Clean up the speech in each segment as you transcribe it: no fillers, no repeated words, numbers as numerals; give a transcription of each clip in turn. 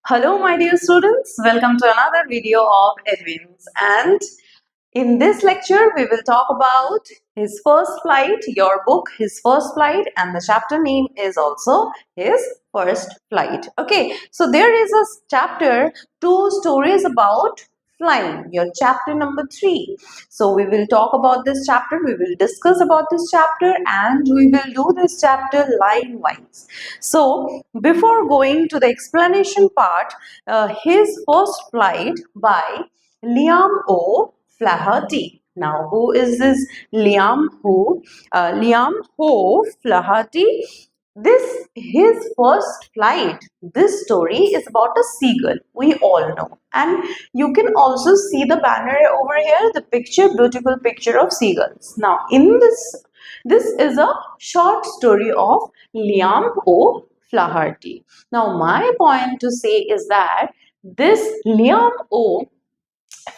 Hello, my dear students. Welcome to another video of Eduins. And in this lecture, we will talk about his first flight, your book, his first flight, and the chapter name is also his first flight. Okay, so there is a chapter, two stories about flying, your chapter number 3. So we will talk about this chapter, we will discuss about this chapter, and we will do this chapter line wise. So before going to the explanation part, his first flight by Liam O. Flaherty. Now, who is this Liam Ho? Liam Ho Flaherty. This his first flight. This story is about a seagull. We all know, and you can also see the banner over here. The picture, beautiful picture of seagulls. Now, in this is a short story of Liam O. Flaherty. Now, my point to say is that this Liam O.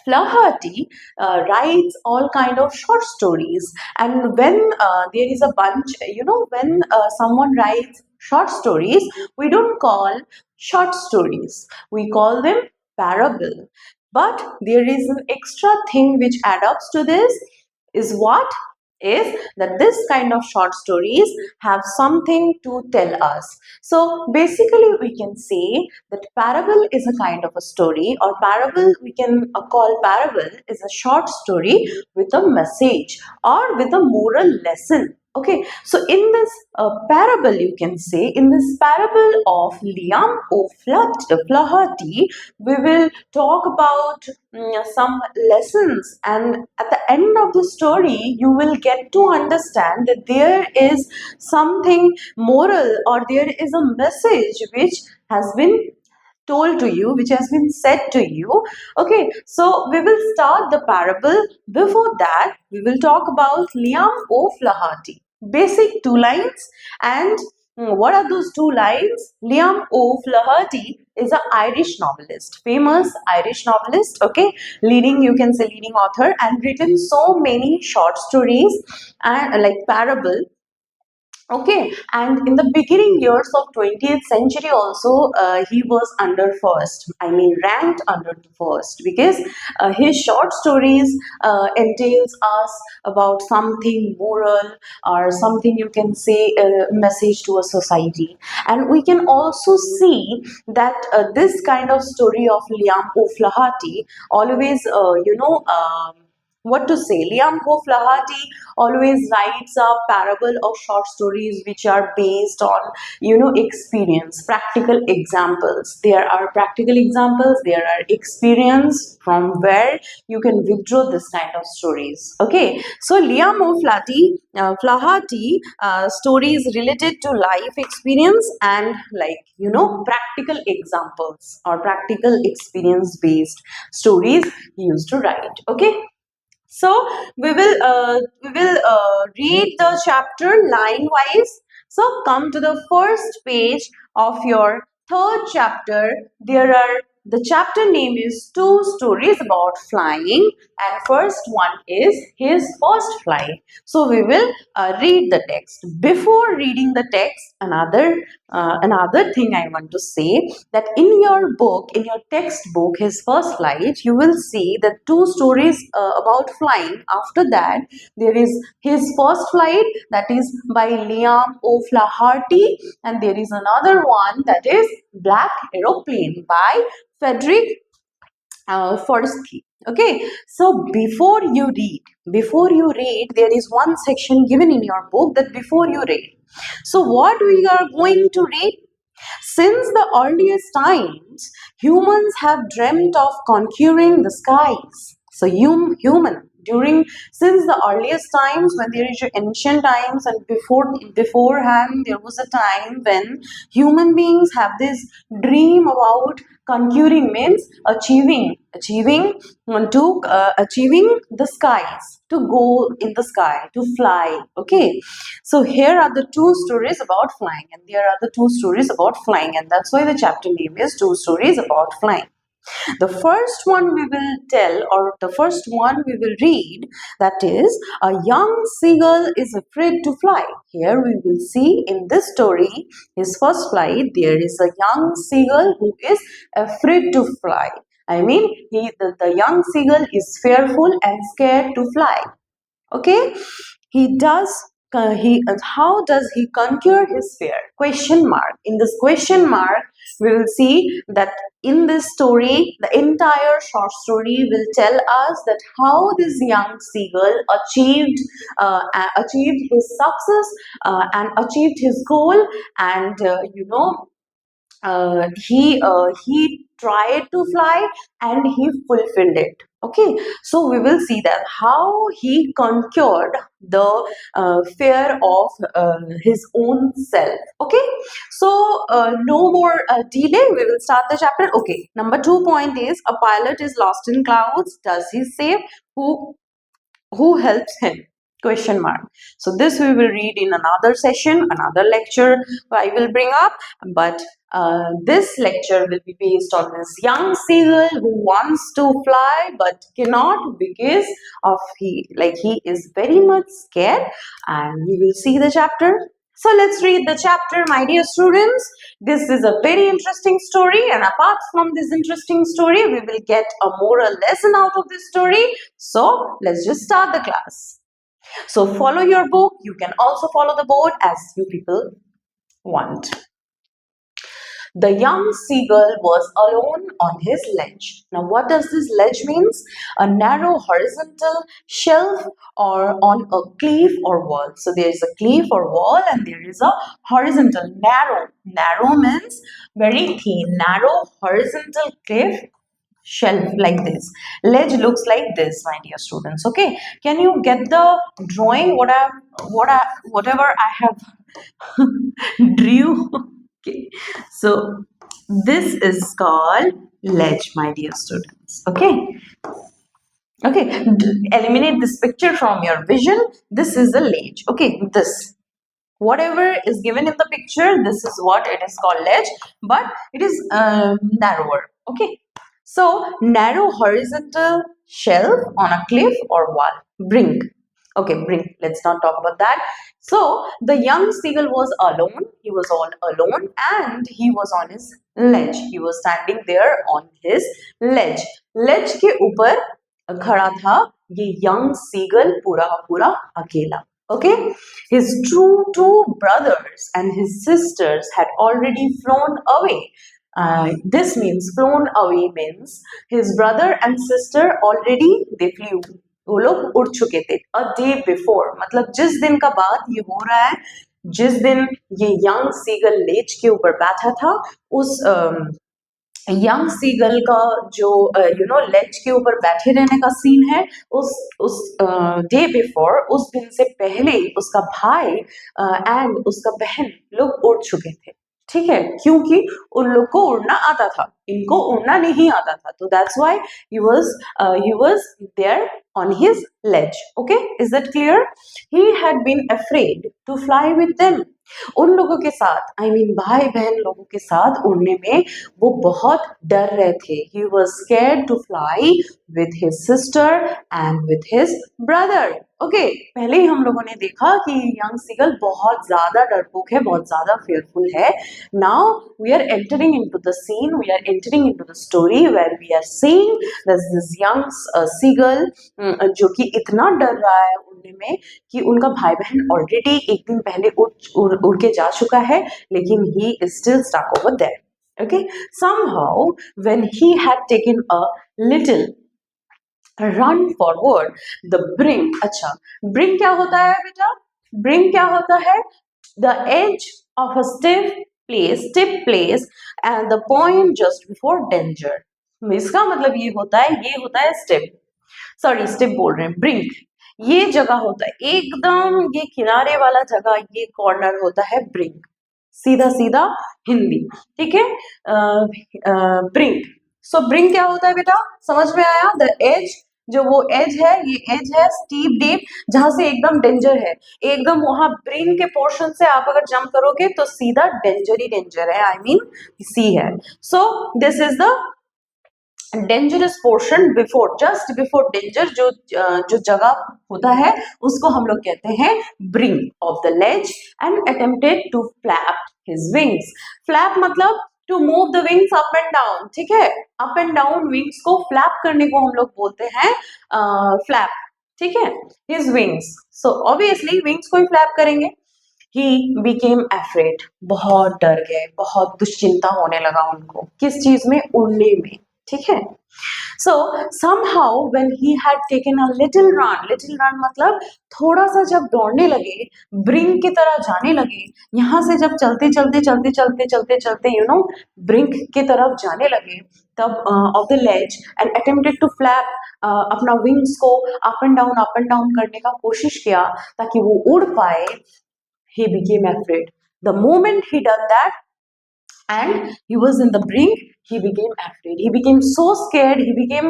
Flaherty writes all kind of short stories, and when there is a bunch, when someone writes short stories, we don't call short stories, we call them parable. But there is an extra thing which adds up to this is what is that this kind of short stories have something to tell us. So basically we can say that parable is a kind of a story, or parable we can call parable is a short story with a message or with a moral lesson. Okay, so in this parable, you can say, in this parable of Liam O. Flaherty, we will talk about some lessons, and at the end of the story, you will get to understand that there is something moral, or there is a message which has been told to you, which has been said to you. Okay, so we will start the parable. Before that, we will talk about Liam O. Flaherty. Basic two lines. And what are those two lines? Liam O. Flaherty is an Irish novelist, famous Irish novelist, okay, leading, you can say leading author, and written so many short stories and like parable. Okay, and in the beginning years of 20th century also, he was under first. I mean, ranked under the first, because his short stories entails us about something moral, or something you can say a message to a society. And we can also see that this kind of story of Liam O'Flaherty always, what to say, Liam O'Flaherty always writes a parable of short stories which are based on experience, practical examples. There are practical examples, there are experience from where you can withdraw this kind of stories. Okay, so Liam O'Flaherty stories related to life experience and practical examples or practical experience based stories he used to write. Okay, so we will read the chapter line wise. So come to the first page of your third chapter. There are the chapter name is Two Stories About Flying, and first one is his first flight. So we will read the text. Before reading the text, another thing I want to say, that in your book, in your textbook, his first flight, you will see that two stories about flying. After that, there is his first flight, that is by Liam O'Flaherty, and there is another one that is Black Aeroplane by Frederick Forstky. Okay, so before you read, there is one section given in your book that before you read. So what we are going to read? Since the earliest times, humans have dreamt of conquering the skies. So human during since the earliest times, when there is ancient times, and beforehand there was a time when human beings have this dream about conquering, means achieving the skies, to go in the sky, to fly. Okay, so here are the two stories about flying, and there are the two stories about flying, and that's why the chapter name is Two Stories About Flying. The first one we will tell, or the first one we will read, that is, a young seagull is afraid to fly. Here we will see in this story, his first flight, there is a young seagull who is afraid to fly. I mean, the young seagull is fearful and scared to fly. Okay, he does. He how does he conquer his fear? Question mark. In this question mark, we will see that in this story, the entire short story will tell us that how this young seagull achieved his success and achieved his goal, and he tried to fly and he fulfilled it. Okay, so we will see that how he conquered the fear of his own self. Okay, so no more delay, we will start the chapter. Okay, number 2 point is, a pilot is lost in clouds, does he save? Who helps him? Question mark. So this we will read in another session, another lecture I will bring up, but this lecture will be based on this young seagull who wants to fly but cannot because of he is very much scared, and we will see the chapter. So let's read the chapter, my dear students. This is a very interesting story, and apart from this interesting story, we will get a moral lesson out of this story. So let's just start the class. So follow your book. You can also follow the board as you people want. The young seagull was alone on his ledge. Now, what does this ledge means? A narrow horizontal shelf or on a cliff or wall. So there is a cliff or wall, and there is a horizontal narrow. Narrow means very thin. Narrow horizontal cliff shelf like this. Ledge looks like this, my dear students. Okay, can you get the drawing? Whatever I have drew. Okay, so this is called ledge, my dear students. Okay, eliminate this picture from your vision. This is a ledge. Okay, this whatever is given in the picture, this is what it is called ledge, but it is narrower. Okay, so narrow horizontal shelf on a cliff or wall. Brink. Okay, brink. Let's not talk about that. So the young seagull was alone. He was all alone, and he was on his ledge. He was standing there on his ledge. Ledge के ऊपर खड़ा था ये young seagull पूरा पूरा अकेला. Okay, his two brothers and his sisters had already flown away. This means flown away means his brother and sister already they flew. वो लोग उड़ चुके थे a day before. मतलब जिस दिन का बात ये हो रहा है, जिस दिन ये young seagull लेज के ऊपर बैठा था, उस यंग सीगल का जो लेज के ऊपर बैठे रहने का सीन है, उस डे बिफोर, उस दिन से पहले उसका भाई एंड उसका बहन लोग उड़ चुके थे. ठीक है, क्योंकि उन लोग को उड़ना आता था, इनको उड़ना नहीं आता था, तो that's why he was there on his ledge. Okay, is that clear? He had been afraid to fly with them. उन लोगों के साथ, I mean भाई बहन लोगों के साथ उड़ने में वो बहुत डर रहे थे. He was scared to fly with his sister and with his brother. Okay, पहले ही हम लोगों ने देखा कि young seagull बहुत ज़्यादा डरपोक है, बहुत ज़्यादा fearful है. Now we are entering into the scene, we are entering into the story where we are seeing this young seagull जो कि इतना डर रहा है उड़ने में कि उनका भाई बहन ऑलरेडी एक दिन पहले उड़ के जा चुका है, लेकिन he is still stuck over there. Okay, somehow when he had taken a little run forward, the brink. अच्छा, brink क्या होता है बेटा? Brink क्या होता है? The edge of a stiff place and the point just before danger. इसका मतलब ये होता है stiff. सॉरी, स्टिप बोल रहे हैं, ब्रिंक. ये जगह होता है एकदम ये किनारे वाला जगह, ये कॉर्नर होता है ब्रिंक. सीधा सीधा हिंदी. ठीक है, ब्रिंक. सो ब्रिंक क्या होता है बेटा, समझ में आया? द एज, जो वो एज है, ये एज है स्टीप डीप, जहां से एकदम डेंजर है. एकदम वहां ब्रिंक के पोर्शन से आप अगर जंप करोगे तो सीधा डेंजर ही डेंजर है, आई मीन सी है. So this is the dangerous portion before, just before danger, जो जगह होता है उसको हम लोग कहते हैं brink of the ledge, and attempted to flap his wings. Flap मतलब to move the wings up and down, ठीक है, अप एंड डाउन विंग्स को फ्लैप करने को हम लोग बोलते हैं फ्लैप, ठीक है, his wings. So obviously wings को ही फ्लैप करेंगे। ही बिकेम एफ्रेड, बहुत डर गए, बहुत दुश्चिंता होने लगा उनको, किस चीज में, उड़ने में, ठीक है। So somehow when he had taken a little run मतलब थोड़ा सा जब दौड़ने लगे, ब्रिंक की तरह जाने लगे, यहाँ से जब चलते चलते चलते चलते चलते चलते ब्रिंक की तरफ जाने लगे, तब off the ledge and attempted to flap, अपना विंग्स को अप एंड डाउन करने का कोशिश किया ताकि वो उड़ पाए। He became afraid. The moment he done that, and he was in the brink, he became afraid, he became so scared, he became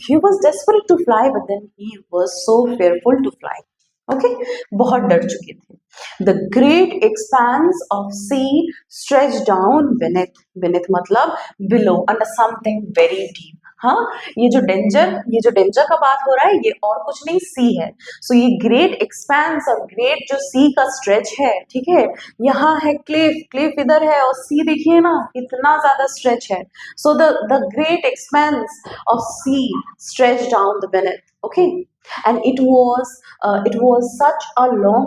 he was desperate to fly, but then he was so fearful to fly. Okay, बहुत डर चुके थे। The great expanse of sea stretched down beneath मतलब below, under something very deep। हाँ, ये जो danger का बात हो रहा है, ये और कुछ नहीं, सी है। सो ये ग्रेट एक्सपेंस और ग्रेट जो सी का स्ट्रेच है, ठीक है, यहाँ है क्लिफ इधर है, और सी देखिए ना कितना ज्यादा स्ट्रेच है। So the great expanse of sea stretch down the beneath, okay, and it was such a long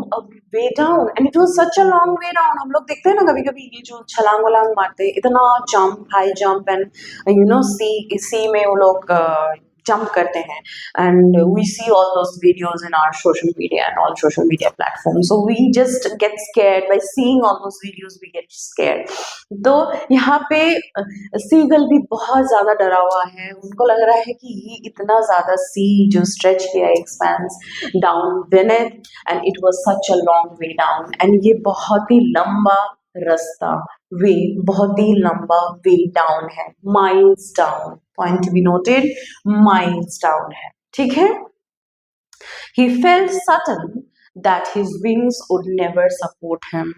way down, and it was such a long way down। हम लोग देखते हैं ना कभी कभी ये जो छलांग वलांग मारते हैं, इतना जंप, हाई जंप, एंड सी में वो लोग jump करते हैं, and we see all those videos in our social media and all social media platforms, so we just get scared by seeing all those videos, we get scared। तो यहाँ पे seagull भी बहुत ज्यादा डरा हुआ है, उनको लग रहा है कि ये इतना ज्यादा सी जो स्ट्रेच किया expense down beneath, and it was such a long way down, and ये बहुत ही लंबा रास्ता, वे बहुत ही लंबा वे डाउन है, miles down, point to be noted, miles down है, ठीक है। He felt certain that his wings would never support him।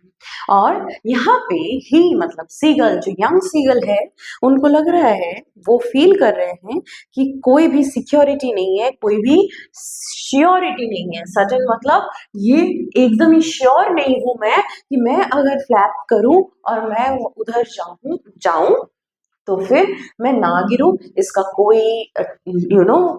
और यहाँ पे ही मतलब सीगल, जो यंग सीगल है, उनको लग रहा है, वो फील कर रहे हैं कि कोई भी सिक्योरिटी नहीं है, कोई भी श्योरिटी नहीं है। सर्टेन मतलब ये एकदम ही श्योर नहीं हूं मैं कि मैं अगर फ्लैप करूं और मैं उधर जाऊं तो फिर मैं ना गिरूं, इसका कोई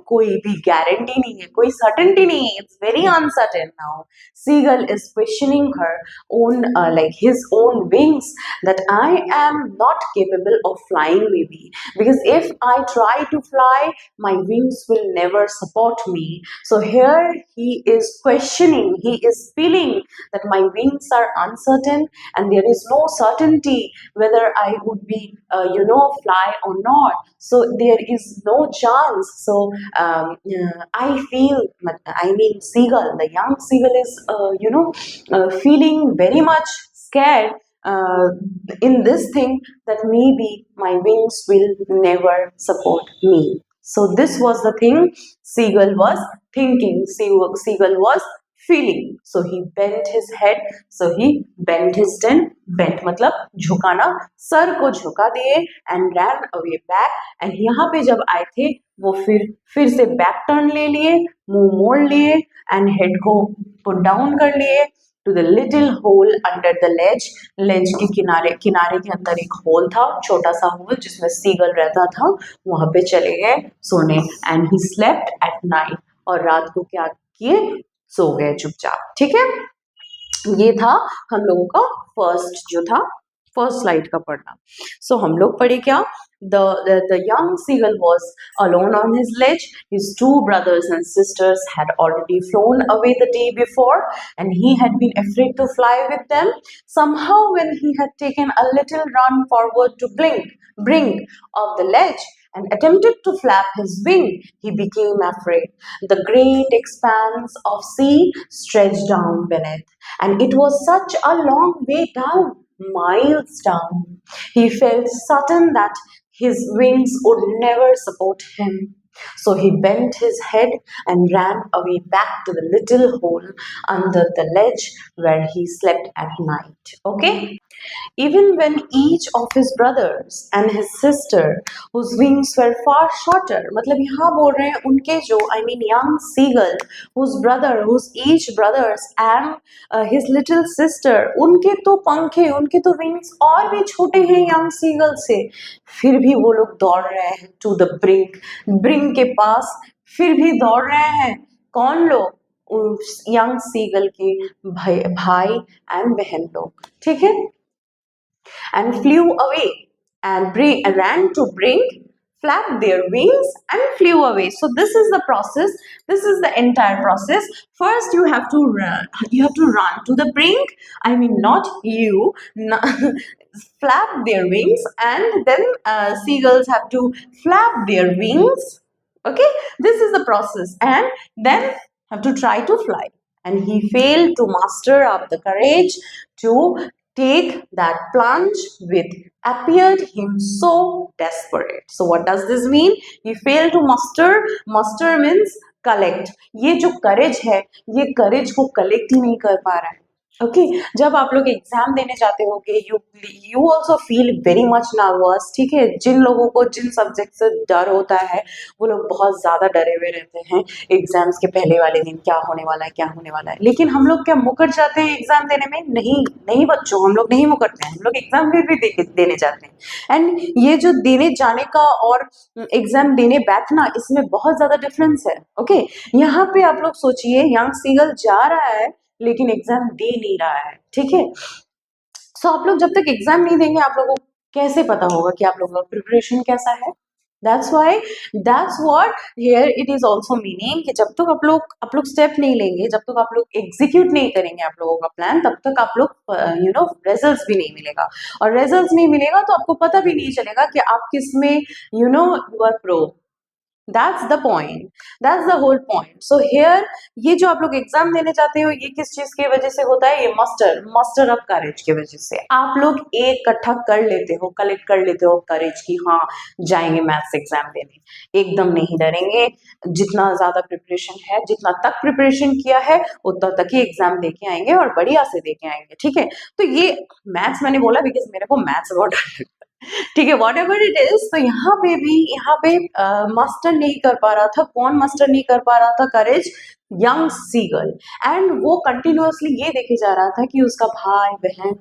कोई भी गारंटी नहीं है, कोई सर्टेनिटी नहीं है। It's very uncertain now. Seagull is questioning her own like his own wings, that I am not capable of flying maybe, because if I try to fly, my wings will never support me। So here he is questioning, he is feeling that my wings are uncertain, and there is no certainty whether I would be fly or not, so there is no chance। So I feel, I mean seagull, the young seagull is feeling very much scared in this thing, that maybe my wings will never support me। So this was the thing seagull was thinking, seagull was feeling। So he bent his head, so he bent his bent मतलब झुकाना, sir को झुका दिए, and ran away back। and यहाँ पे जब आए थे, वो फिर से बैक टर्न ले लिए, मुंह मोड़ लिए, एंड हेड को पुट डाउन कर लिए to the little hole under the ledge. Ledge के किनारे के अंदर एक होल था, छोटा सा होल जिसमें सीगल रहता था, वहां पे चले गए सोने। And he slept at night, और रात को क्या किए, सो गए चुपचाप, ठीक है। ये था हम लोगों का फर्स्ट स्लाइड का पढ़ना। सो हम लोग पढ़े क्या, the young seagull was alone on his ledge। His two brothers and sisters had already flown away the day before, and he had been afraid to fly with them। Somehow when he had taken a little run forward to brink of the ledge and attempted to flap his wing, he became afraid। The great expanse of sea stretched down beneath, and it was such a long way down, miles down। He felt certain that his wings would never support him। So he bent his head and ran away back to the little hole under the ledge where he slept at night। Okay? Even when each of his brothers and his sister whose wings were far shorter, मतलब यहाँ बोल रहे हैं उनके जो young seagull whose brother whose each brothers and his little sister, उनके तो पंखे उनके तो wings और भी छोटे हैं young seagull से, फिर भी वो लोग दौड़ रहे हैं to the brink के पास, फिर भी दौड़ रहे हैं कौन लोग, उस यंग सीगल के भाई एंड बहन लोग, ठीक है, and flew away and ran to brink, flapped their wings and flew away. So this is the process, this is the entire process. First you have to run to the brink, I mean not you, flap their wings, and then seagulls have to flap their wings. Okay, this is the process, and then have to try to fly, and he failed to muster up the courage to take that plunge with appeared him so desperate. So what does this mean? He failed to muster means collect. ये जो courage है, ये courage को collect ही नहीं कर पा रहा है. ओके जब आप लोग एग्जाम देने जाते होगे you also feel very much nervous, ठीक है, जिन लोगों को जिन सब्जेक्ट से डर होता है वो लोग बहुत ज्यादा डरे हुए रहते हैं एग्जाम्स के पहले वाले दिन, क्या होने वाला है क्या होने वाला है, लेकिन हम लोग क्या मुकर जाते हैं एग्जाम देने में? नहीं नहीं बच्चों, हम लोग नहीं मुकरते हैं, हम लोग एग्जाम फिर भी देने जाते हैं. एंड ये जो देने जाने का और एग्जाम देने बैठना, इसमें बहुत ज्यादा डिफरेंस है. ओके यहाँ पे आप लोग सोचिए यंग सीगल जा रहा है लेकिन एग्जाम दे नहीं रहा है, ठीक है. सो आप लोग जब तक एग्जाम नहीं देंगे आप लोगों को कैसे पता होगा कि आप लोगों का प्रिपरेशन कैसा है? That's why, that's what here it is also meaning कि जब तक आप लोग स्टेप नहीं लेंगे, जब तक आप लोग एग्जीक्यूट नहीं करेंगे आप लोगों का प्लान, तब तक आप लोग रिजल्ट्स भी नहीं मिलेगा, और रिजल्ट्स नहीं मिलेगा तो आपको पता भी नहीं चलेगा कि आप किस में you are pro. That's the point. That's the whole point. So here ये जो आप लोग एग्जाम देने जाते हो ये किस चीज की वजह से होता है? ये मस्टर अप करेज की वजह से. आप लोग इकट्ठा कर लेते हो, कलेक्ट कर लेते हो करेज की हाँ जाएंगे मैथ्स एग्जाम देने, एकदम नहीं डरेंगे, जितना ज्यादा प्रिपरेशन है, जितना तक प्रिपरेशन किया है उतना तक ही एग्जाम दे के आएंगे और बढ़िया से दे के आएंगे, ठीक है. तो ये मैथ्स मैंने बोला बिकॉज मेरे को मैथ्स बहुत डर लगता है, ठीक है, वॉट एवर इट इज. तो यहाँ पे मास्टर नहीं कर पा रहा था, कौन मास्टर नहीं कर पा रहा था करेज? Young seagull. एंड वो कंटिन्यूअसली ये देखे जा रहा था कि उसका भाई बहन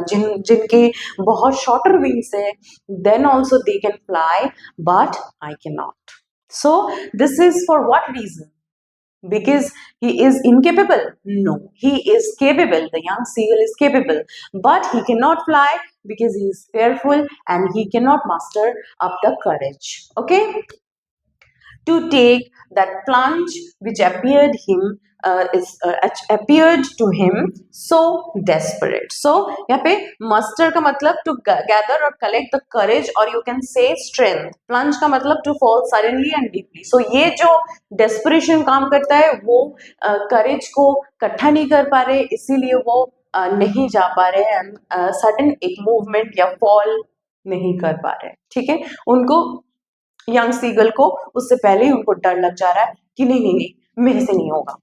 जिनके बहुत शॉर्टर विंग्स है, then also they can fly but I can not. So this is for what reason? Because he is incapable? No, he is capable. The young seagull is capable, but he cannot fly because he is fearful and he cannot muster up the courage. Okay, to take that plunge which appeared to him so desperate. So यहाँ पे muster का मतलब to gather or collect the courage, or you can say strength. Plunge का मतलब to fall suddenly and deeply. So ये जो desperation काम करता है वो courage को इकट्ठा नहीं कर पा रहे, इसीलिए वो नहीं जा पा रहे हैं, सडन एक मूवमेंट या फॉल नहीं कर पा रहे, ठीक है. उनको यंग सीगल को उससे पहले ही उनको डर लग जा रहा है कि नहीं नहीं नहीं मेरे से नहीं होगा.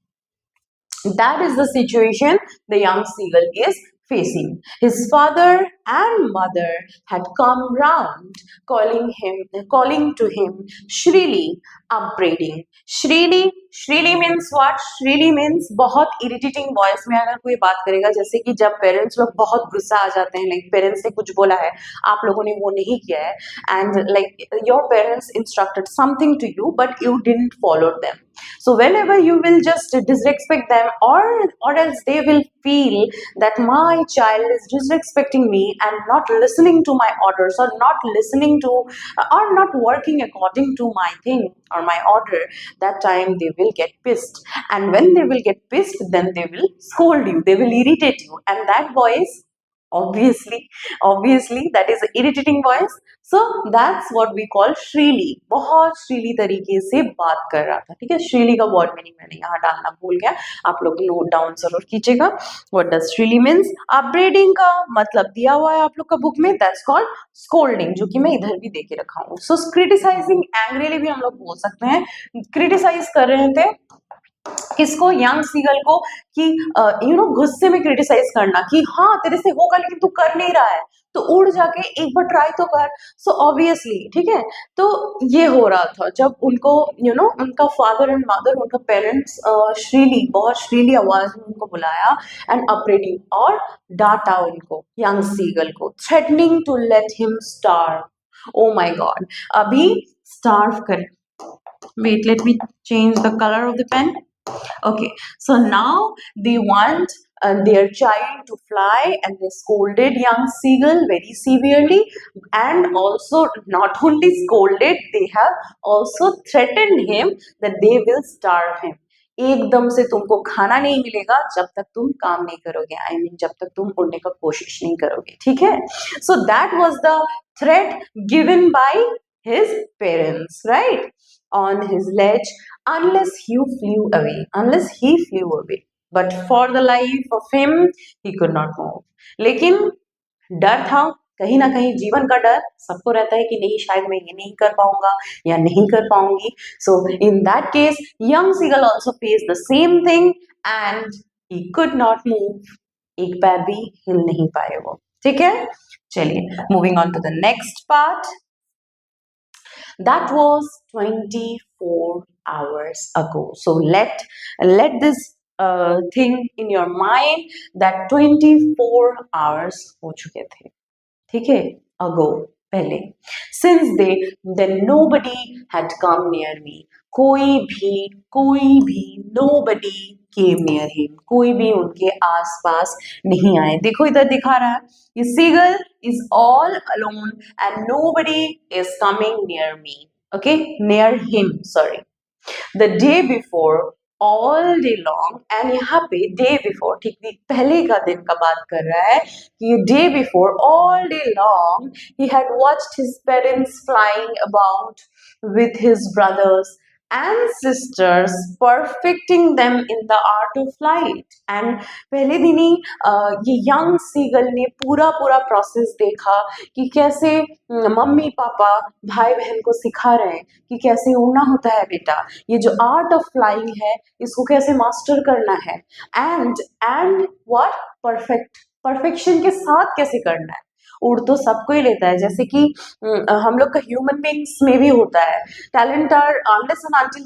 That is the situation the young seagull is facing. His father and mother had come round, calling to him shrilly, upbraiding. Shrilly means what? Shrilly means बहुत irritating voice में अगर कोई बात करेगा, जैसे कि जब पेरेंट्स लोग बहुत गुस्सा आ जाते हैं, लाइक पेरेंट्स ने कुछ बोला है, आप लोगों ने वो नहीं किया है, and like your parents instructed something to you but you didn't follow them. So whenever you will just disrespect them, or else they will feel that my child is disrespecting me and not listening to my orders, or not listening to or not working according to my thing or my order, that time they will get pissed, and when they will get pissed then they will scold you, they will irritate you, and that voice obviously that is an irritating voice. So that's what we call shrilly. बहुत श्रीली तरीके से बात कर रहा था, ठीक है. श्रीली का वर्ड मीनिंग मैंने यहाँ डालना भूल गया, आप लोग नोट डाउन जरूर कीजिएगा. What does shrilly means? Upbraiding का मतलब दिया हुआ है आप लोग का बुक में, दैट्स कॉल्ड स्कोल्डिंग, जो कि मैं इधर भी दे के रखा हूँ. सो क्रिटिसाइजिंग एंग्रीली भी हम लोग बोल सकते हैं, क्रिटिसाइज कर रहे थे किसको, यंग सीगल को, कि गुस्से में क्रिटिसाइज करना कि हाँ तेरे से होगा लेकिन तू कर नहीं रहा है, तो उड़ जाके एक बार ट्राई तो कर। सो ऑब्वियसली, ठीक है, तो ये हो रहा था जब उनको उनका फादर एंड मदर, उनका पेरेंट्स श्रीली, बहुत श्रीली आवाज में उनको बुलाया एंड अपरेटिंग और डांटा उनको, यंग सीगल को, threatening to let him starve. Oh my god, अभी स्टार्व कर, wait, let me change the color of the pen. Okay, so now they want their child to fly, and they scolded young seagull very severely, and also not only scolded, they have also threatened him that they will starve him. एकदम से तुमको खाना नहीं मिलेगा जब तक तुम काम नहीं करोगे, आई मीन जब तक तुम उड़ने का कोशिश नहीं करोगे, ठीक है। So that was the threat given by his parents, right, on his ledge, unless he flew away, but for the life of him he could not move. लेकिन डर था, कहीं ना कहीं जीवन का डर सबको रहता है कि नहीं शायद मैं ये नहीं कर पाऊंगा या नहीं कर पाऊंगी। So in that case young seagull also face the same thing and he could not move, एक पैर भी हिल नहीं पाए वो, ठीक है। चलिए moving on to the next part. That was 24 hours ago. So let this thing in your mind that 24 hours हो चुके थे, ठीक है, ago, पहले, since then nobody had come near me, कोई भी nobody came near him, कोई भी उनके आसपास नहीं आए। देखो इधर दिखा रहा है, ये seagull is all alone and nobody is coming near me, okay, near him, sorry, the day before all day long, and यहाँ पे day before ठीक पहले का दिन का बात कर रहा है कि day before all day long he had watched his parents flying about with his brothers and sisters, perfecting them in the art of flight. And पहले दिन ही ये यंग सीगल ने पूरा प्रोसेस देखा कि कैसे मम्मी पापा भाई बहन को सिखा रहे हैं कि कैसे उड़ना होता है बेटा, ये जो आर्ट ऑफ फ्लाइंग है इसको कैसे मास्टर करना है, एंड व्हाट, परफेक्शन के साथ कैसे करना है। उड़ तो सबको ही लेता है, जैसे कि हम लोग का ह्यूमन बींग्स में भी होता है, talent are unless and until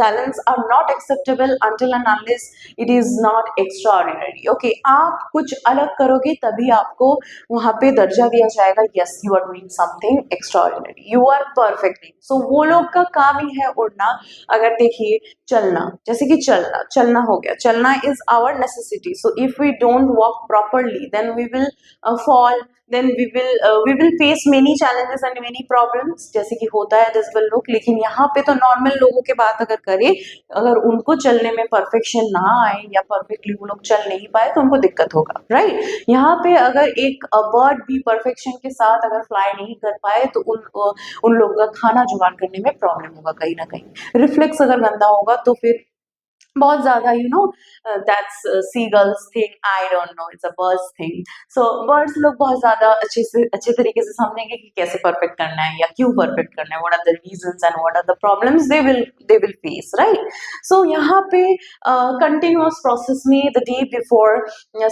talents are not acceptable until and unless it is not extraordinary. Okay, आप कुछ अलग करोगे तभी आपको वहां पे दर्जा दिया जाएगा, yes you are doing something extraordinary, you are perfectly. So वो लोग का काम ही है उड़ना। अगर देखिए चलना, जैसे कि चलना हो गया, चलना is our necessity, so if we don't walk properly then we will fall, then we will face many challenges and many problems, जैसे कि होता है दिस विल लुक। लेकिन यहाँ पे तो नॉर्मल लोगों के बात अगर करें, अगर उनको चलने में परफेक्शन ना आए या परफेक्टली वो लोग चल नहीं पाए तो उनको दिक्कत होगा, राइट। यहाँ पे अगर एक बर्ड भी परफेक्शन के साथ अगर फ्लाई नहीं कर पाए तो उन लोगों का खाना जुगाड़ करने में प्रॉब्लम होगा, कहीं ना कहीं रिफ्लेक्स अगर गंदा होगा तो फिर बहुत ज्यादा that's seagulls thing, I don't know, it's a bird's thing. So birds लोग बहुत ज्यादा अच्छे तरीके से समझेंगे कि कैसे परफेक्ट करना है या क्यों परफेक्ट करना है, what are the reasons and what are the problems they will face, right. So यहाँ पे कंटिन्यूअस प्रोसेस में the day before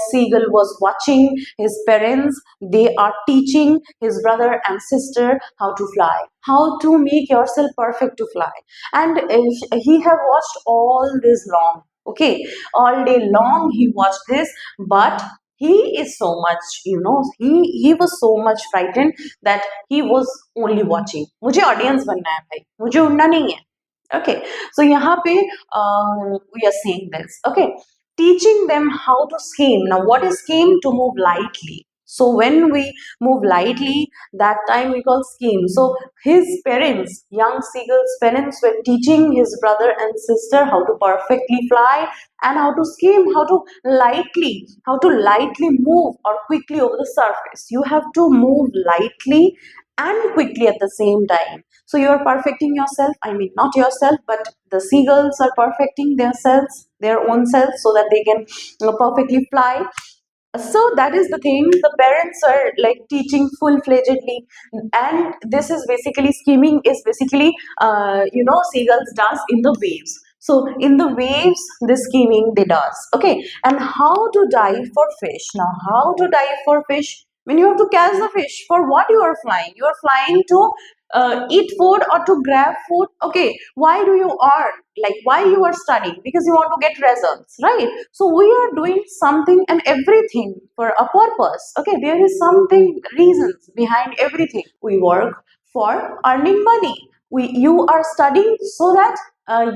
seagull was watching his parents, they are teaching his brother and sister how to fly, how to make yourself perfect to fly, and he have watched all this long, okay, all day long he watched this, but he is so much, he was so much frightened that he was only watching। मुझे audience बनना है भाई, मुझे उड़ना नहीं है, okay। So यहाँ पे we are saying this, okay, teaching them how to scheme। Now what is scheme? To move lightly, so when we move lightly, that time we call scheme। So his parents, young seagull's parents, were teaching his brother and sister how to perfectly fly and how to scheme, how to lightly move or quickly over the surface। You have to move lightly and quickly at the same time, so you are perfecting yourself, I mean not yourself but the seagulls are perfecting themselves, their own selves, so that they can perfectly fly। So that is the thing, the parents are like teaching full-fledgedly, and this is basically scheming is basically seagulls dance in the waves। So in the waves, this scheming they does. Okay, and how to dive for fish? Now, how to dive for fish? When you have to catch the fish, for what you are flying? You are flying to eat food or to grab food. Okay, why do you earn? Like, why you are studying? Because you want to get results, right? So we are doing something and everything for a purpose. Okay, there is something reasons behind everything. We work for earning money. You are studying so that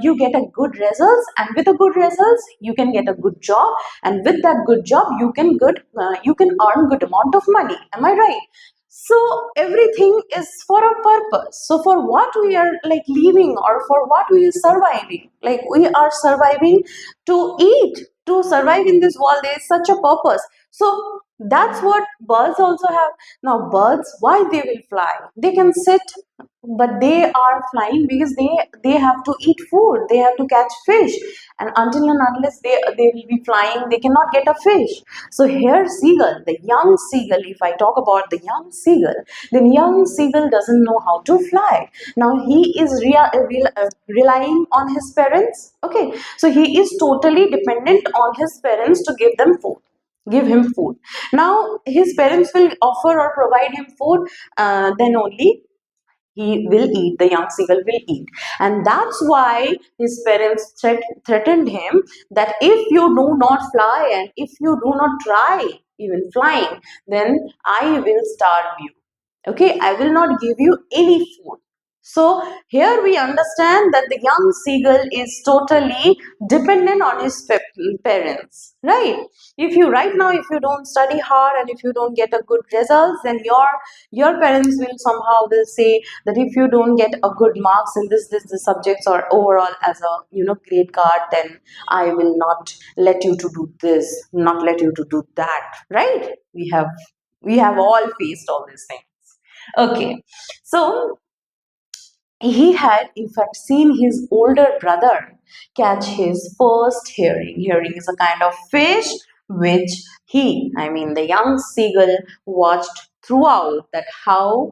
you get a good results, and with a good results you can get a good job, and with that good job you can earn good amount of money. Am I right? So everything is for a purpose. So for what we are like living, or for what we are surviving, like we are surviving to eat, to survive in this world. There is such a purpose. So that's what birds also have. Now birds, why they will fly? They can sit, but they are flying because they have to eat food, they have to catch fish, and until and unless they will be flying, they cannot get a fish. So here seagull, the young seagull, if I talk about the young seagull, then young seagull doesn't know how to fly. Now he is relying on his parents. Okay, so he is totally dependent on his parents to give him food. Now his parents will offer or provide him food, then only he will eat, the young seagull will eat. And that's why his parents threatened him that if you do not fly, and if you do not try even flying, then I will starve you. Okay, I will not give you any food. So here we understand that the young seagull is totally dependent on his parents, right? If you right now, if you don't study hard and if you don't get a good results, then your parents will somehow will say that if you don't get a good marks in this subjects, or overall as a grade card, then I will not let you to do this, not let you to do that, right? We have all faced all these things. Okay, so he had in fact seen his older brother catch his first herring. Herring is a kind of fish which I mean, the young seagull watched throughout that how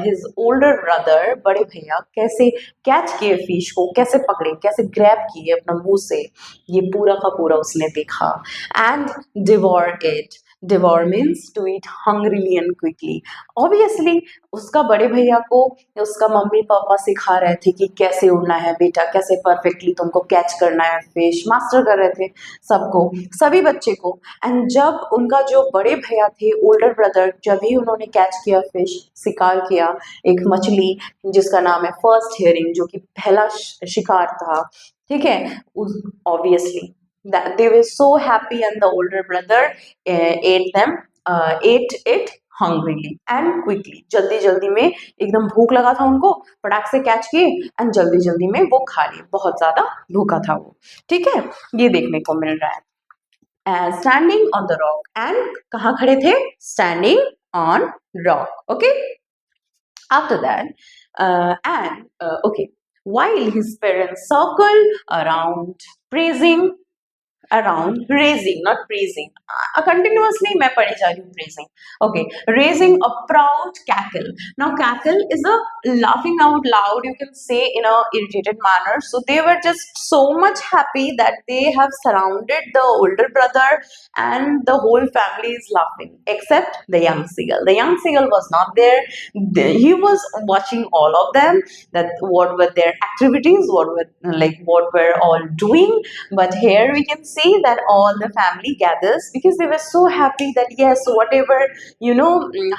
his older brother, बड़े भैया, कैसे catch किए fish को, कैसे पकड़े, कैसे grab किए अपना मुंह से, ये पूरा का पूरा उसने देखा. And devour it. Devour means to eat hungrily and quickly. Obviously उसका बड़े भैया को उसका मम्मी पापा सिखा रहे थे कि कैसे उड़ना है बेटा, कैसे परफेक्टली तुमको कैच करना है फिश, मास्टर कर रहे थे सबको, सभी बच्चे को. एंड जब उनका जो बड़े भैया थे, ओल्डर ब्रदर, जब ही उन्होंने कैच किया फिश, शिकार किया एक मछली जिसका नाम है फर्स्ट हियरिंग, जो कि पहला शिकार था, ठीक है, obviously that they were so happy, and the older brother ate it hungrily and quickly. जल्दी जल्दी में एकदम भूख लगा था उनको, फटाक से कैच किए एंड जल्दी जल्दी में वो खा लिए, बहुत ज्यादा भूखा था वो. ठीक है, ये देखने को मिल रहा है. Standing on the rock. And कहाँ खड़े थे? Standing on rock. Okay, after that okay, while his parents circle around praising, around raising, not praising, continuously मैं पढ़े जा रही हूँ praising. Okay, raising a proud cackle. Now cackle is a laughing out loud, you can say, in a irritated manner. So they were just so much happy that they have surrounded the older brother, and the whole family is laughing except the young seagull. The young seagull was not there. He was watching all of them, that what were their activities, what were all doing. But here we can see that all the family gathers because they were so happy that yes, whatever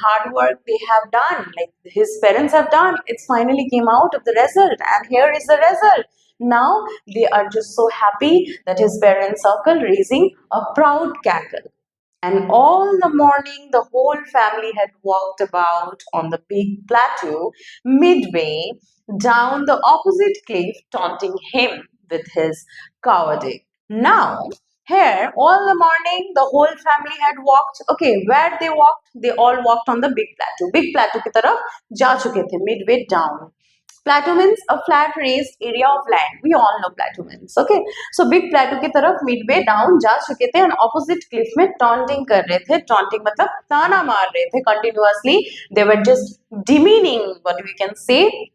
hard work they have done, like his parents have done, it's finally came out of the result, and here is the result. Now they are just so happy that his parents circle raising a proud cackle. And all the morning, the whole family had walked about on the big plateau midway down the opposite cliff, taunting him with his cowardice. Now, here, all the morning, the whole family had walked. Okay, where they walked? They all walked on the big plateau. Big plateau की तरफ जा चुके थे, midway down. Plateau means a flat raised area of land. We all know plateau means. Okay, so big plateau की तरफ midway down जा चुके थे, and opposite cliff में taunting कर रहे थे. Taunting मतलब ताना मार रहे थे continuously. They were just demeaning, what we can say,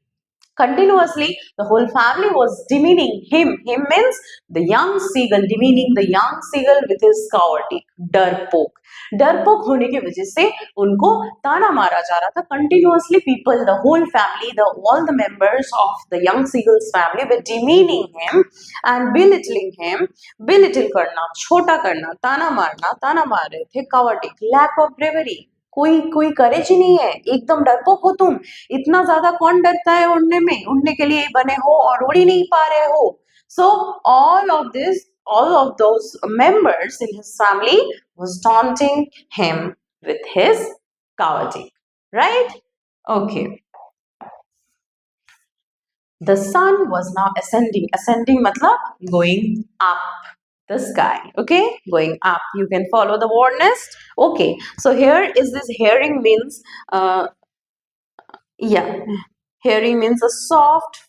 Continuously, the whole family was demeaning him. Him means the young seagull, demeaning the young seagull with his cowardice, डरपोक. डरपोक होने की वजह से उनको ताना मारा जा रहा था. Continuously, people, the whole family, all the members of the young seagull's family were demeaning him and belittling him. Belittle करना, छोटा करना, ताना मार रहे थे. Cowardice, lack of bravery. कोई करेज ही नहीं है, एकदम डरपोक हो तुम. इतना ज्यादा कौन डरता है उड़ने में? उड़ने के लिए बने हो और उड़ ही नहीं पा रहे हो. So all of those members in his family was taunting him with his cowardice, right? Okay. The sun was now ascending matlab going up the sky. Okay, going up. You can follow the word nest. Okay, so here is this herring means herring means a soft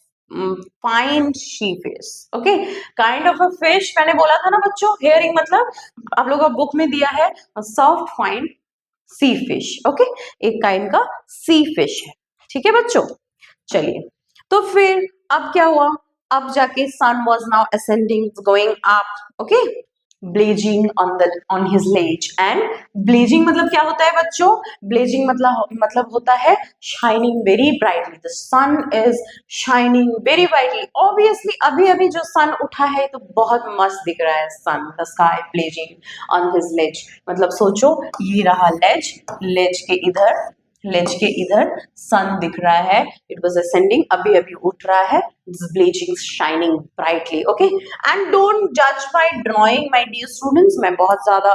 fine she fish. Okay, kind of a fish. मैंने बोला था ना बच्चों, herring मतलब आप लोगों का book में दिया है soft fine sea fish. Okay, एक kind का sea fish है. ठीक है बच्चों, चलिए. तो फिर अब क्या हुआ? अब जाके sun was now ascending, going up. Okay, blazing on his ledge. And blazing मतलब क्या होता है बच्चों? Blazing मतलब होता है shining very brightly. The sun is shining very brightly. Obviously अभी जो sun उठा है तो बहुत मस्त दिख रहा है sun, the sky blazing on his ledge. मतलब सोचो ये रहा ledge के इधर sun दिख रहा है. It was ascending, अभी उठ रहा है. It's blazing, shining brightly. Okay, and don't judge by drawing, my dear students. मैं बहुत ज़्यादा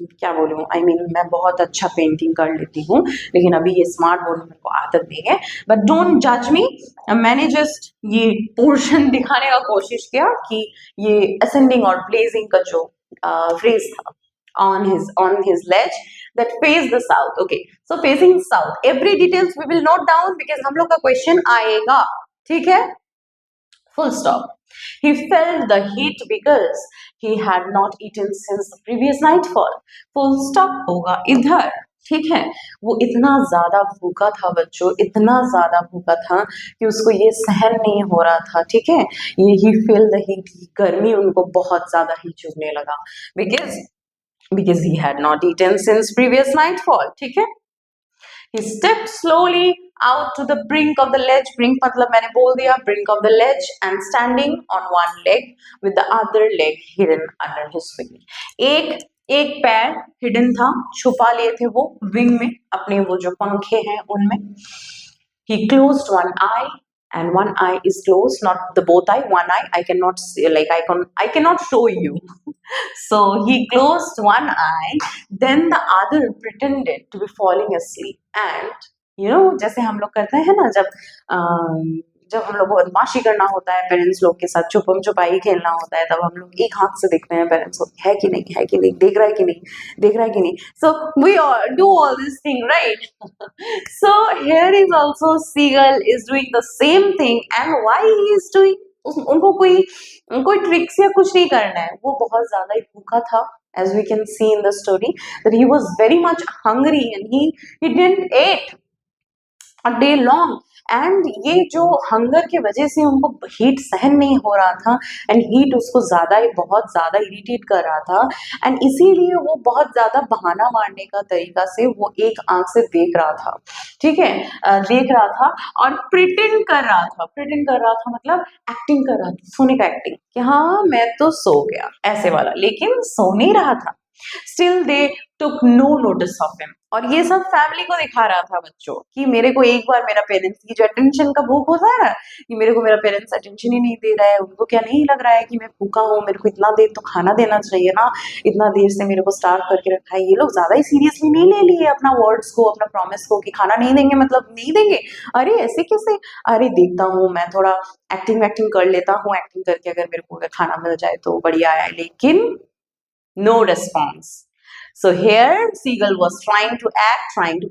क्या बोलूँ, I mean मैं बहुत अच्छा पेंटिंग कर लेती हूँ, लेकिन अभी ये स्मार्ट बोर्ड मेरे को आदत नहीं है. But don't judge me. मैंने just ये पोर्शन दिखाने का कोशिश किया कि ये ascending और blazing का जो phrase था on his ledge that face the south. Okay, so facing south, every details we will note down because हम लोग का question आएगा. ठीक है, full stop. He felt the heat because he had not eaten since the previous nightfall. Full stop होगा इधर. ठीक है, वो इतना ज्यादा भूखा था बच्चों, इतना ज्यादा भूखा था कि उसको ये सहन नहीं हो रहा था. ठीक है, ये he felt the heat, गर्मी उनको बहुत ज्यादा ही चुभने लगा because he had not eaten since previous nightfall. ठीक है, he stepped slowly out to the brink of the ledge. Brink मतलब मैंने बोल दिया, brink of the ledge, and standing on one leg with the other leg hidden under his wing. एक पैर hidden था, छुपा लिए थे वो wing में, अपने वो जो पंखे हैं उनमें. He closed one eye, and one eye is closed, not the both eye, one eye. I cannot say, I cannot show you. So he closed one eye, then the other pretended to be falling asleep. And जैसे हम लोग करते हैं ना, जब हम लोग को बदमाशी करना होता है पेरेंट्स लोग के साथ, छुपम छुपाई खेलना होता है, तब हम लोग एक हाथ से देखते हैं पेरेंट्स को, है कि नहीं, देख रहा है कि नहीं. So we all do all this thing, right? So here is also seagull is doing the same thing. And why he is doing? उनको कोई ट्रिक्स या कुछ नहीं करना है, वो बहुत ज्यादा ही भूखा था. As we can see in the story that he was very much hungry and he didn't eat a day long. And ये जो हंगर की वजह से उनको हीट सहन नहीं हो रहा था, एंड हीट उसको बहुत ज्यादा इरिटेट कर रहा था, एंड इसीलिए वो बहुत ज्यादा बहाना मारने का तरीका से वो एक आंख से देख रहा था. ठीक है, देख रहा था और प्रिटेंड कर रहा था मतलब एक्टिंग कर रहा था, सोने का एक्टिंग कि हाँ मैं तो सो गया ऐसे वाला, लेकिन सो नहीं रहा था. Still they took no notice of him. और ये सब फैमिली को दिखा रहा था बच्चों कि मेरे को एक बार मेरा पेरेंट्स की जो अटेंशन का भूख होता है ना, कि मेरे को मेरा पेरेंट्स अटेंशन ही नहीं दे रहा है, उनको क्या नहीं लग रहा है कि मैं भूखा हूँ, मेरे को इतना देर तो खाना देना चाहिए ना, इतना देर से मेरे को स्टार्व करके रखा है. ये लोग ज्यादा ही सीरियसली नहीं ले लिए अपना वर्ड्स को, अपना प्रॉमिस को कि खाना नहीं देंगे मतलब नहीं देंगे. अरे ऐसे कैसे? अरे देखता हूँ मैं थोड़ा एक्टिंग कर लेता हूँ, एक्टिंग करके अगर मेरे को खाना मिल जाए तो बढ़िया है. लेकिन no response. So here seagull was trying to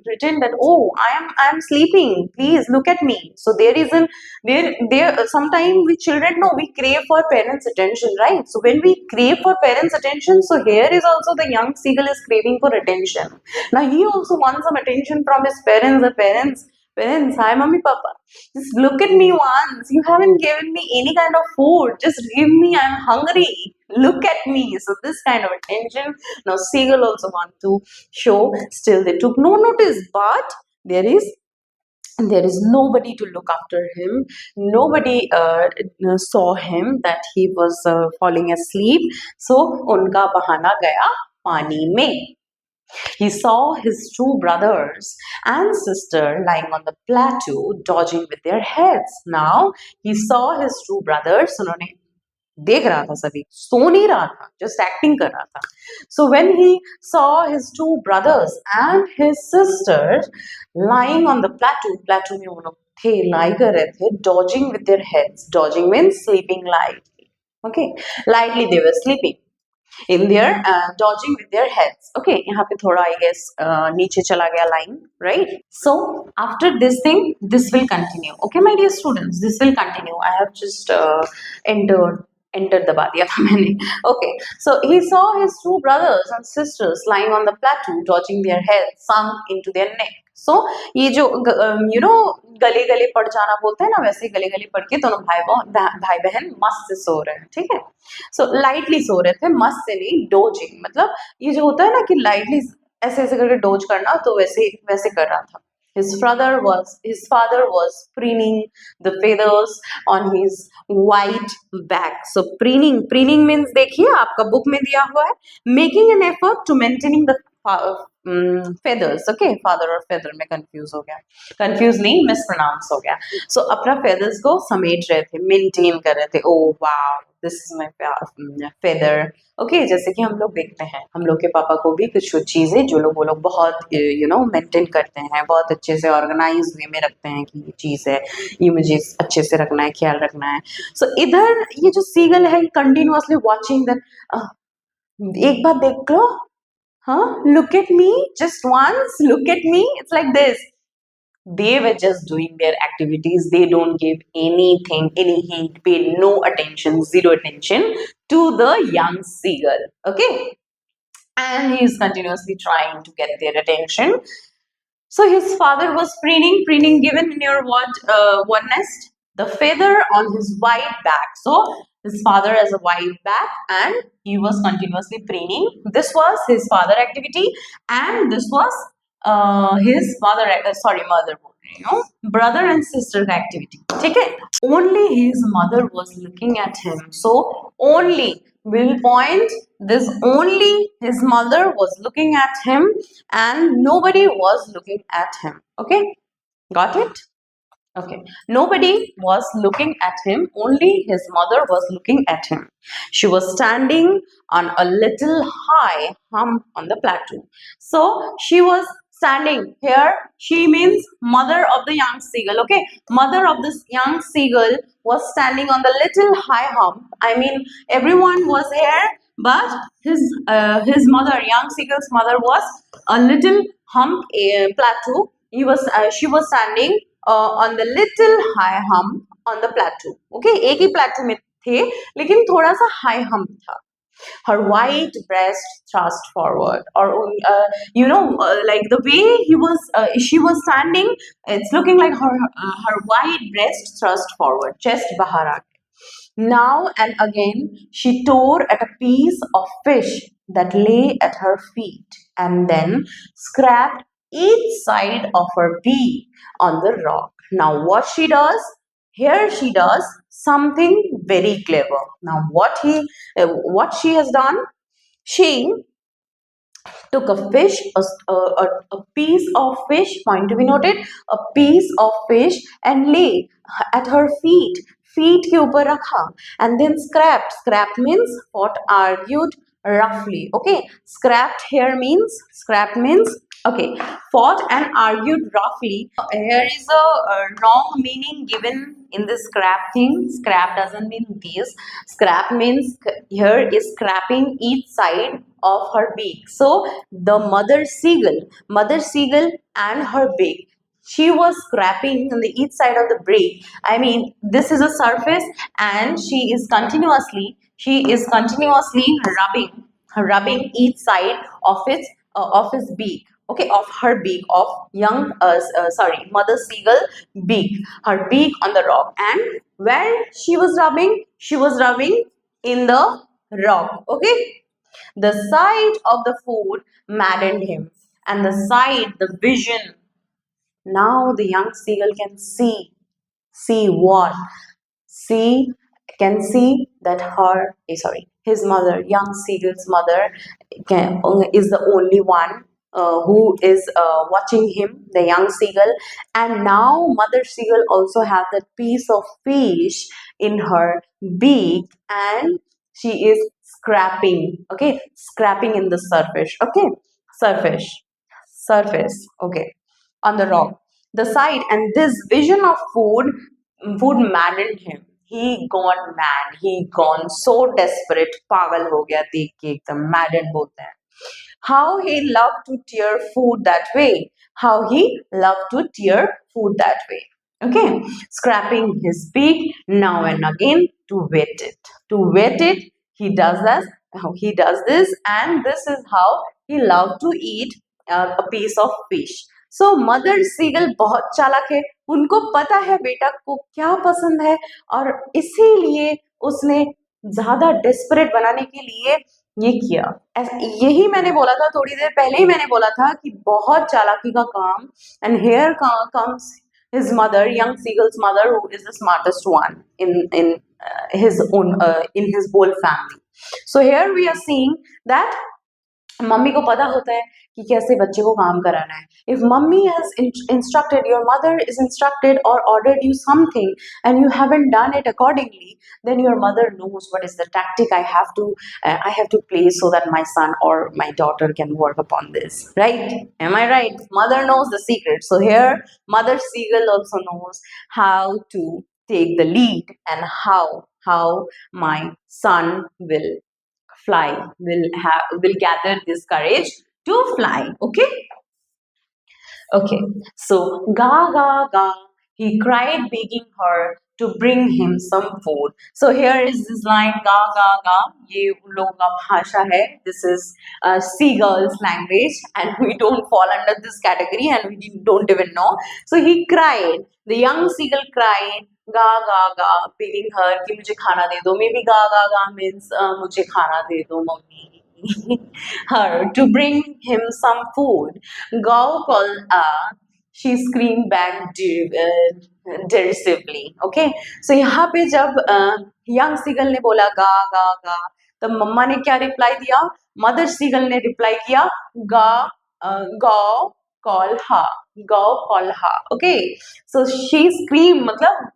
pretend that, oh, I am sleeping, please look at me. So there sometimes we children know we crave for parents attention, right? So when we crave for parents attention, so here is also the young seagull is craving for attention. Now he also wants some attention from his parents. The parents Prince, hi, mommy, papa. Just look at me once. You haven't given me any kind of food. Just give me. I'm hungry. Look at me. So this kind of attention. Now Seagull also want to show. Still, they took no notice. But there is nobody to look after him. Nobody saw him that he was falling asleep. So unka bahana gaya pani mein. He saw his two brothers and sister lying on the plateau, dodging with their heads. Now he saw his two brothers. उन्होंने देख रहा था सभी, सो नहीं रहा था, just acting कर रहा था. So when he saw his two brothers and his sister lying on the plateau में वो लोग थे, lie कर रहे थे, dodging with their heads. Dodging means sleeping lightly. Okay, lightly they were sleeping in their dodging with their heads. Okay, यहाँ पे थोड़ा I guess नीचे चला गया line, right? So after this thing, this will continue. Okay, my dear students, this will continue. I have just entered दबा दिया था मैंने. Okay, so he saw his two brothers and sisters lying on the plateau, dodging their heads sunk into their neck. So ये जो गले गले पड़ जाना बोलते हैं ना, वैसे गले गले पड़ के दोनों भाई बहन मस्त से सो रहे हैं. ठीक है, सो लाइटली सो रहे थे, मस्त से नहीं, डोजिंग मतलब ये जो होता है ना कि लाइटली ऐसे ऐसे करके डोज करना, तो वैसे वैसे कर रहा था. His father was preening the feathers on his white back. So preening means देखिए आपका बुक में दिया हुआ है, making an effort to maintaining the feathers. Okay, father और feather में confuse हो गया, confuse नहीं mispronounce हो गया. So अपना feathers को समेट रहे थे, maintain कर रहे थे. Oh wow, this is my feather. Okay जैसे कि हम लोग देखते हैं, हम लोग के पापा को भी कुछ चीज़ें जो वो लोग बहुत मेंटेन करते हैं, बहुत अच्छे से ऑर्गेनाइज वे में रखते हैं कि ये चीज़ है, ये मुझे अच्छे से रखना है, ख्याल रखना है. सो इधर ये जो सीगल है कंटिन्यूअसली वॉचिंग दैट. एक बार देख लो, हाँ, look at me, just once look at me, it's like this. They were just doing their activities. They don't give anything, any hint, paid no attention, zero attention to the young seagull. Okay, and he is continuously trying to get their attention. So his father was preening given in your what nest? The feather on his white back. So his father has a white back and he was continuously preening. This was his father activity and this was his mother, mother, brother and sister activity. ठीक है? Only his mother was looking at him. So only will point this, only his mother was looking at him and nobody was looking at him. Okay, got it? Okay, nobody was looking at him, only his mother was looking at him. She was standing on a little high hump on the plateau. So she was standing here. She means mother of the young seagull. Okay, mother of this young seagull was standing on the little high hump. I mean, everyone was here, but his mother, young seagull's mother, was a little hump plateau. She was standing on the little high hump on the plateau. Okay, एक ही plateau में थे, लेकिन थोड़ा सा high hump था. Her white breast thrust forward, or like the way she was standing, it's looking like her white breast thrust forward, chest bahar aa gaya. Now and again, she tore at a piece of fish that lay at her feet and then scraped each side of her beak on the rock. Now, what she does? Here she does something very clever. Now, what she has done? She took a fish, a piece of fish, point to be noted, a piece of fish and lay at her feet, feet के ऊपर रखा, and then scrapped means fought, argued roughly. Okay, scrapped means okay, fought and argued roughly. Here is a wrong meaning given in this scrap thing. Scrap doesn't mean this. Scrap means here is scrapping each side of her beak. So the mother seagull and her beak, she was scraping on the each side of the beak. I mean, this is a surface and she is continuously rubbing each side of its of his beak. okay, of her beak, of mother seagull beak, her beak on the rock. And where she was rubbing in the rock, okay. The sight of the food maddened him, and the vision. Now the young seagull can see what? See, can see that his mother, young seagull's mother, is the only one who is watching him, the young seagull. And now mother seagull also has that piece of fish in her beak, and she is scrapping, okay, scrapping in the surface, okay, surface, okay, on the rock. The sight and this vision of food maddened him. He gone mad. He gone so desperate. पागल हो गया देख के एकदम maddened बोलते हैं. How he loved to tear food that way. How he loved to tear food that way. Okay, scraping his beak now and again to wet it. To wet it, he does this. How he does this, and this is how he loved to eat a piece of fish. So mother seagull बहुत चालाक है. उनको पता है बेटा को क्या पसंद है, और इसीलिए उसने ज्यादा डेस्परेट बनाने के लिए ये किया. यही मैंने बोला था, थोड़ी देर पहले ही मैंने बोला था कि बहुत चालाकी का काम. And here comes his mother, young seagull's mother, who is the smartest one in his whole family. So here we are seeing that mummy को पता होता है कि कैसे बच्चे को काम कराना है. If mummy has instructed, your mother is instructed or ordered you something and you haven't done it accordingly, then your mother knows what is the tactic I have to play so that my son or my daughter can work upon this, right? Am I right? Mother knows the secret. So here mother seagull also knows how to take the lead, and how my son will gather this courage to fly. Okay. Okay, so ga ga ga, he cried, begging her to bring him some food. So here is this line, ga ga ga. ये उन लोगों का भाषा है. This is seagull's language, and we don't fall under this category, and we don't even know. So he cried. The young seagull cried, ga ga ga, begging her कि मुझे खाना दे दो. Maybe ga ga ga means मुझे खाना दे दो mummy. Her to bring him some food. Gaw called she screamed back derisively. Okay, so यहाँ पे जब young seagull ने बोला गा गा गा, तब मम्मा ने क्या रिप्लाई दिया? मदर सीगल ने रिप्लाई किया गा gaw call ha, gaw call ha. Okay, so she screamed, मतलब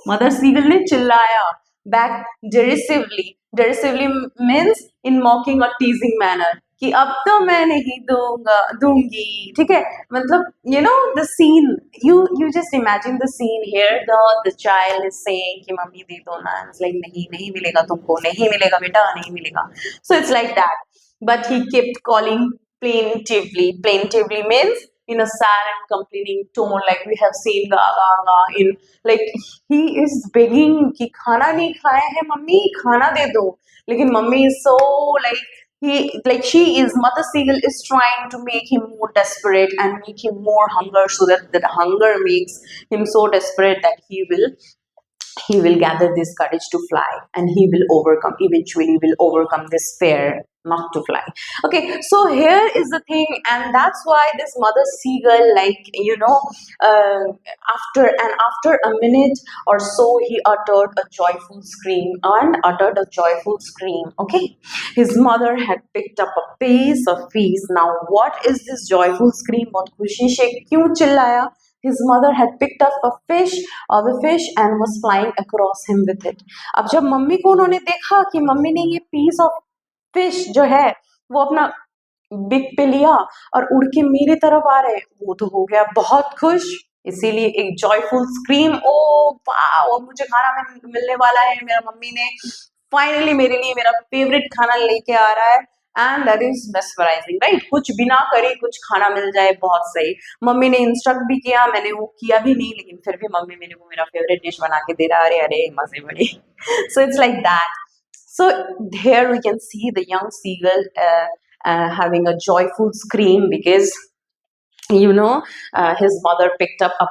मदर सीगल ने चिल्लाया back derisively. Derisively means in mocking or teasing manner, कि अब तो मैं नहीं दूंगी, ठीक है. मतलब you know the scene, you just imagine the scene here. The child is saying कि मम्मी दे दो ना. It's like नहीं मिलेगा तुमको, नहीं मिलेगा बेटा, नहीं मिलेगा. So it's like that. But he kept calling plaintively. Plaintively means in a sad and complaining tone, like we have seen ga ga ga in, like he is begging कि खाना नहीं खाया है मम्मी, खाना दे दो. लेकिन mummy is so mother seagull is trying to make him more desperate and make him more hunger, so that hunger makes him so desperate that he will gather this courage to fly, and he will eventually overcome this fear not to fly. Okay, so here is the thing, and that's why this mother seagull, after a minute or so, he uttered a joyful scream. Okay, his mother had picked up a piece of fish. Now what is this joyful scream? बहुत खुशी से क्यों चिल्लाया? His mother had picked up a fish and was flying across him with it. अब जब mummy को उन्होंने देखा कि मम्मी ने ये piece of fish जो है वो अपना बिग पे लिया और उड़ के मेरे तरफ आ रहे, वो तो हो गया बहुत खुश. इसीलिए एक जॉयफुल स्क्रीम, ओ वाओ, मुझे खाना मिलने वाला है, मेरा मम्मी ने फाइनली मेरे लिए मेरा फेवरेट खाना लेके आ रहा है. And that is mesmerising, right? कुछ बिना करे कुछ खाना मिल जाए, बहुत सही. मम्मी ने इंस्ट्रक्ट भी किया, मैंने वो किया भी नहीं, लेकिन फिर भी मम्मी मेरे को मेरा फेवरेट डिश बना के दे रहा है. अरे मजे बड़े. So it's like that. So here we can see the young seagull having a joyful scream because his mother picked up a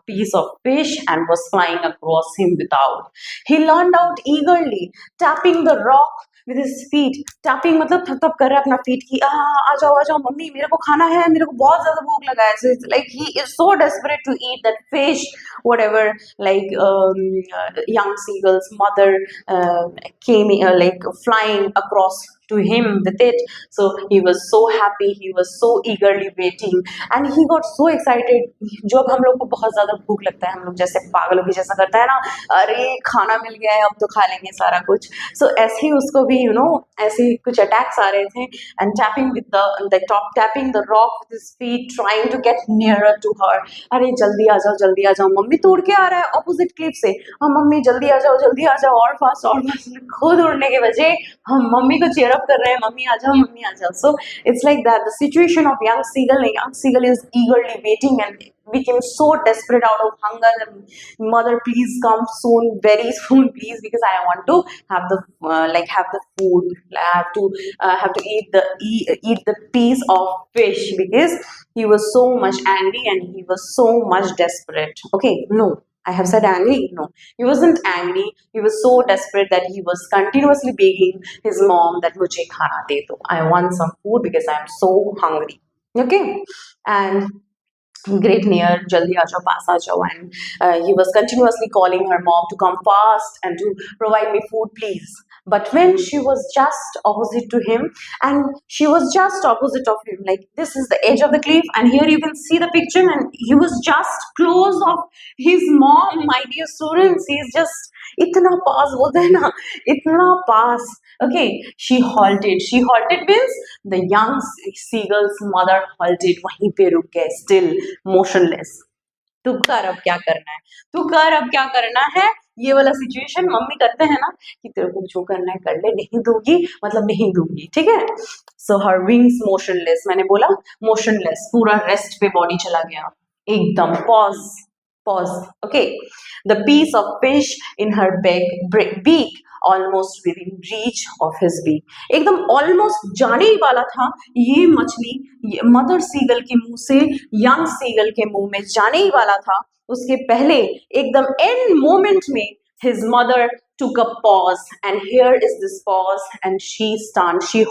piece of fish and was flying across him without. He leaned out eagerly, tapping the rock with his feet. Tapping मतलब थप थप कर रहा है अपना feet की आ जाओ mummy मेरे को खाना है मेरे को बहुत ज्यादा भूख लगा है. So it's like he is so desperate to eat that fish, whatever. Like young seagull's mother came like flying across to him with it. So he was so happy, he was so eagerly waiting, and he got so excited. जब हम लोग को बहुत ज्यादा भूख लगता है हम लोग जैसे पागलों की जैसा करता है ना, अरे खाना मिल गया है अब तो खा लेंगे सारा कुछ. So ऐसे ही उसको भी ऐसे ही कुछ अटैक्स आ रहे थे, and tapping with the top, tapping the rock with his feet, trying to get nearer to her. अरे जल्दी आ जाओ मम्मी तोड़ के आ रहा है ऑपोजिट क्लिफ से. हाँ मम्मी जल्दी आ जाओ और फास्ट और फास्ट. खुद उड़ने के बजाय हम मम्मी को cheer up कर रहे हैं, मम्मी आ जाओ. So it's like that, the situation of young seagull is eagerly waiting and became so desperate out of hunger that mother please come soon, very soon please, because I want to have the have the food. I have to eat the piece of fish, because he was so much angry and he was so much desperate. Okay, no, I have said angry. No, he wasn't angry. He was so desperate that he was continuously begging his mom that mujhe khana de do. I want some food because I am so hungry. Okay, and great near jaldi aa jao paas aa jao, and he was continuously calling her mom to come fast and to provide me food please. But when she was just opposite to him, and she was just opposite of him, like this is the edge of the cliff and here you can see the picture, and he was just close of his mom. My dear students, he is just इतना पास बोलते हैं ना, इतना पास. Okay, she halted means the young seagull's mother halted, वहीं पे रुक गए, still motionless. तू कर अब क्या करना है. ये वाला सिचुएशन मम्मी करते हैं ना कि तेरे को जो करना है कर ले, नहीं दूंगी मतलब नहीं दूंगी, ठीक है. So her wings motionless, मैंने बोला motionless, पूरा रेस्ट पे बॉडी चला गया, एकदम pause. Okay, the piece of fish in her beak almost within reach of his beak, एकदम almost जाने ही वाला था ये मछली मदर सीगल के मुंह से यंग सीगल के मुंह में जाने ही वाला था. उसके पहले एकदम end moment में his mother took a pause, and here is this pause, and she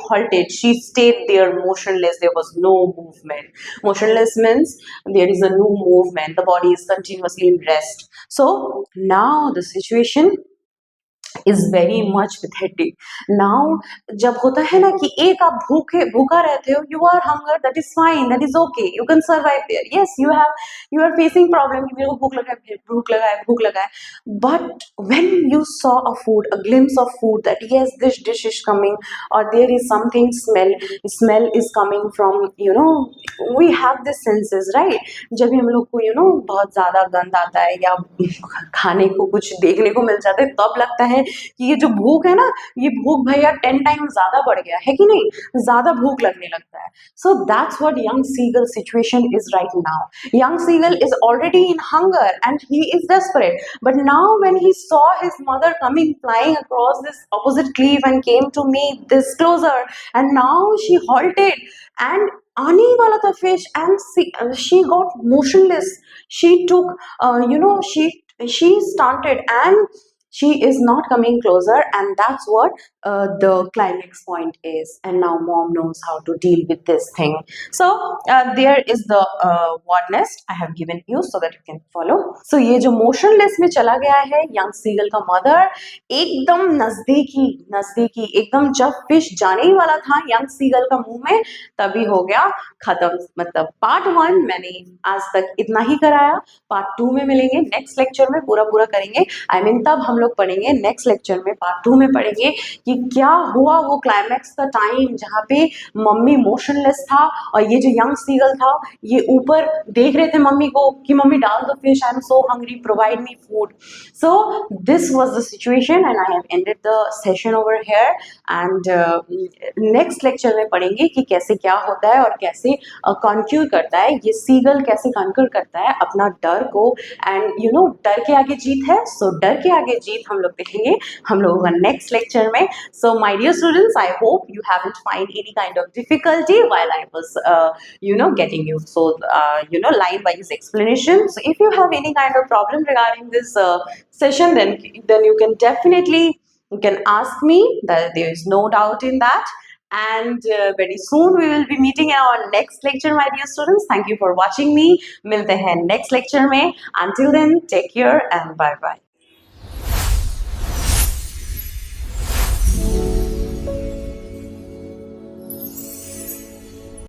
halted, she stayed there motionless. There was no movement. Motionless means there is a no movement, the body is continuously in rest. So now the situation is very much pathetic. Now जब होता है ना कि एक आप भूखा रहते हो, you are hunger, that is fine, that is okay, you can survive there. Yes, you are facing problem कि मेरे को भूख लगा है. But when you saw a food, a glimpse of food, that yes, this dish is coming, or there is something smell is coming from, we have this senses, right? जब भी हम लोग को बहुत ज्यादा गंध आता है या खाने को कुछ देखने को मिल जाता है, तब लगता है कि ये जो भूख है ना, ये भूख भैया 10 टाइम ज्यादा बढ़ गया है कि नहीं, ज्यादा भूख लगने लगता है. So that's what young seagull situation is right now. Young seagull is already in hunger and he is desperate, but now when he saw his mother coming flying across this opposite cliff and came to meet this closer, and now she halted and आने ही वाला था fish, and she got motionless. She took she stunted and she is not coming closer, and that's what the climax point is. And now mom knows how to deal with this thing. So there is the word nest I have given you so that you can follow. So ये जो motionless में चला गया है young seagull का mother, एकदम नजदीकी एकदम जब fish जाने ही वाला था young seagull का मुंह में, तभी हो गया खत्म. मतलब पार्ट 1 मैंने आज तक इतना ही कराया. पार्ट 2 में मिलेंगे नेक्स्ट लेक्चर में, पूरा करेंगे. I mean तब हम लोग पढ़ेंगे नेक्स्ट लेक्चर में, पार्ट 2 में पढ़ेंगे कि क्या हुआ वो क्लाइमैक्स का टाइम जहाँ पे मम्मी मोशनलेस था और ये जो यंग सीगल था ये ऊपर देख रहे थे मम्मी को कि मम्मी डाल दो fish, I am so hungry, provide me food. So this was the situation and I have ended the session over here. And next lecture में पढ़ेंगे कि कैसे क्या होता है और कैसे कॉन्क्यूर करता है ये सीगल, कैसे कॉन्क्यूर करता है अपना डर को. एंड डर के आगे जीत है. सो डर के आगे जीत बातचीत हम लोग देखेंगे हम लोगों का नेक्स्ट लेक्चर में. So my dear students, I hope you haven't find any kind of difficulty while I was getting you so line wise explanation. So if you have any kind of problem regarding this session, then you can definitely you can ask me. That there is no doubt in that. And very soon we will be meeting in our next lecture, my dear students. Thank you for watching me. मिलते हैं next lecture में. Until then, take care and bye bye.